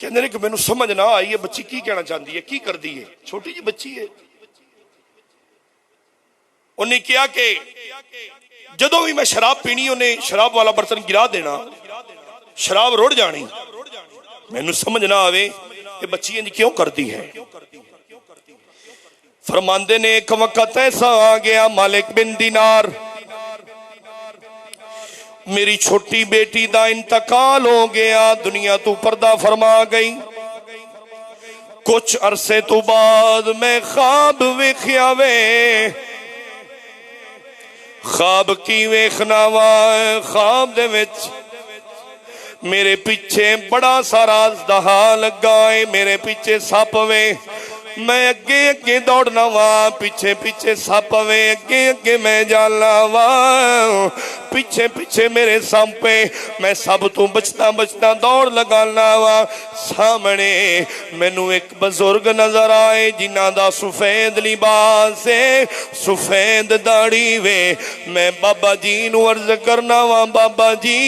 कहते कि मैनू समझ ना आई है बच्ची की कहना चाहती है, की करती है, छोटी जी बच्ची है। उन्हें कहा कि जदों भी मैं शराब पीनी उन्हें शराब वाला बर्तन गिरा देना, शराब रुड़ जानी, मैनू समझ ना आवे ये बच्ची इंज क्यों करती है। फरमांदे ने एक वक्त ऐसा आ गया मालिक बिन दिनार, मेरी छोटी बेटी दा इंतकाल हो गया, दुनिया तू पर्दा फरमा गई। कुछ अरसे तो बाद मैं ख्वाब वेख्या वे, ख्वाब की वेखना वा, ख्वाब दे विच मेरे पीछे बड़ा सारा अजदहा लगा है, मेरे पीछे सप वे, मैं अगे अगे दौड़ना वा, पीछे पीछे सप वे, अगे अगे मैं जाना वा, पीछे पीछे मेरे सांपे, मैं सब तू बचता बचता दौड़ लगाना वा। सामने मैनू एक बुजुर्ग नजर आए जिन्हां दा सफेद लिबास है, सफेद दाढ़ी वे। मैं बाबा जी नू अर्ज करना वा, बाबा जी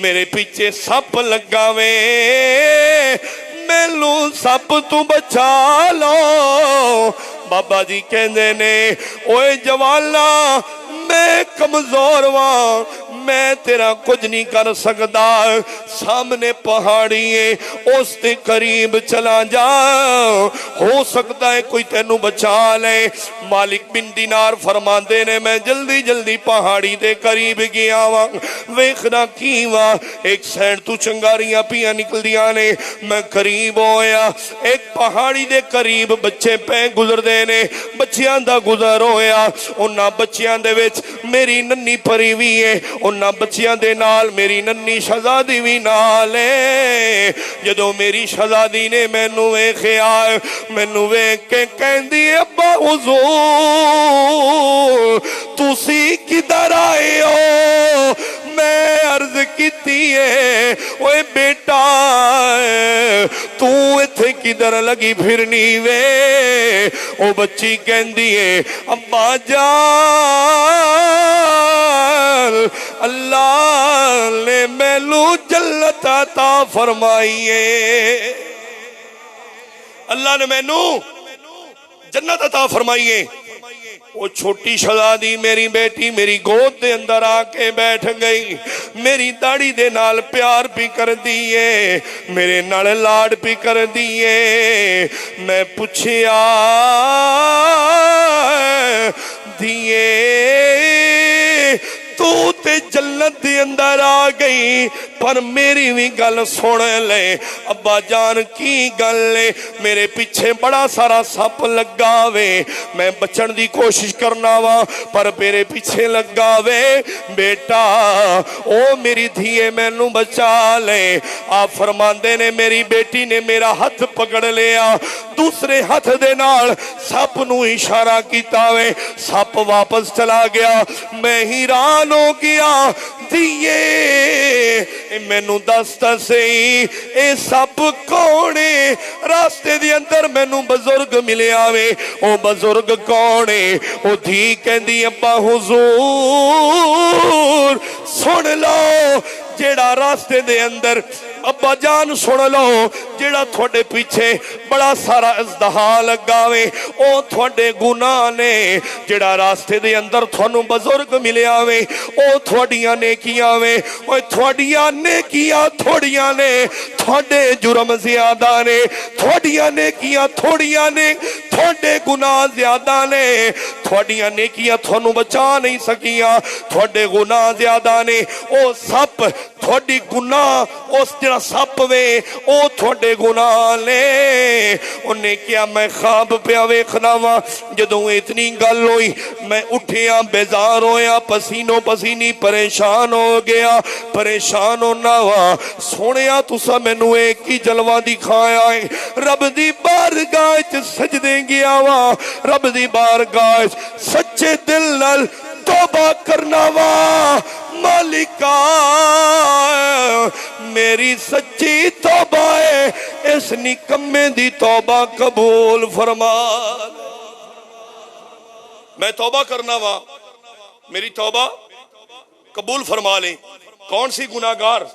मेरे पीछे सप लगा वे, मैनू सप तू बचा लो। बाबा जी कहते ने ओए जवाला मैं कमजोर वां, मैं तेरा कुछ नहीं कर सकता, सामने पहाड़ी है उस ते करीब चला जा, हो सकता है कोई तेनू बचा ले। मालिक बिन दिनार फरमाते ने मैं जल्दी जल्दी पहाड़ी दे करीब गया वा, वेखना की वा एक साइड तू चंगारियां पियां निकलदियां ने, मैं करीब होया, एक पहाड़ी दे करीब बच्चे पे गुजरदे ने, बच्चियां दा गुजर होया, उन्हां बच्चियां दे विच मेरी नन्नी परी भी है, उन्हां बच्चियां दे नाल मेरी नन्नी शहजादी भी नाल है। जदों मेरी शहजादी ने मैनू वेखिया, मैनू वेख के कहंदी अब्बा हुजूर तुसी किधर आए हो। मैं अर्ज कीती है ओए बेटा तू इत्थे किधर लगी फिरनी वे। ओ बच्ची कहंदी है अब्बा जान अल्लाह ने मैनू जन्नत अता फरमाई है, अल्लाह ने मैनू जन्नत अता फरमाई है। वो छोटी शहजादी मेरी बेटी मेरी गोद दे अंदर आके बैठ गई, मेरी दाढ़ी दे नाल प्यार भी कर दिए, मेरे नाल लाड भी कर दिए। मैं पूछया दिए तू ते जन्नत दे अंदर आ गई, पर मेरी भी गल सुन ले अब्बा जान की गल है। मेरे पीछे बड़ा सारा सप लगा वे, मैं बचन की कोशिश करना वा पर मेरे पीछे लगा वे। बेटा ओ मेरी धीए मैनू बचा ले। आप फरमांदे ने मेरी बेटी ने मेरा हाथ पकड़ लिया, दूसरे हाथ दे नाल सप नू इशारा किया वे, सप वापस चला गया। मैं हैरान हो गया, धीए मैनू दसता सही ए सप कौन है। रास्ते दे अंदर मैनू बुजुर्ग मिलिया वे, ओ बुजुर्ग कौन है। ओ धी कहंदी अब्बा हुजूर सुन लो जेड़ा रास्ते दे अंदर अब्बा जान सुन लो जेड़ा थोड़े पीछे बड़ा सारा इज़्दहा लगा वे ओ थोड़े गुनाह ने। जेड़ा रास्ते दे अंदर थानू बुजुर्ग मिलिया वे ओ थोड़ियां नेकियां वे। ओए थोड़ियां नेकियां थोड़ियां ने, थोड़े जुर्म ज्यादा ने। थोड़ियां नेकियां थोड़ियां ने, थोड़े गुनाह ज्यादा ने। थोड़ियां नेकियां थानू बचा नहीं सकियां, थोड़े गुनाह ज्यादा ने। ओ सप थोड़ी गुनाह उस जेड़ा सप वे ओ थोड़े गुनाह ने। उन्हें क्या मैं ख्वाब पिया वेखना वा। जदों इतनी गल हुई मैं उठिया बेजार होया, पसीनो पसीनी परेशान हो गया। परेशान होना वा सोनिया तुसा मैनू एक ही जलवा दिखाया है। रब दी बारगाह च सजदे गया वा, रब दी बारगाह सच्चे दिल नाल तौबा करना वा। मालिका मेरी सच्ची तौबा है, इस निकम्मे दी तौबा कबूल फरमा। मैं तौबा करना वा, मेरी तौबा कबूल फरमा ले। कौन सी गुनाहगार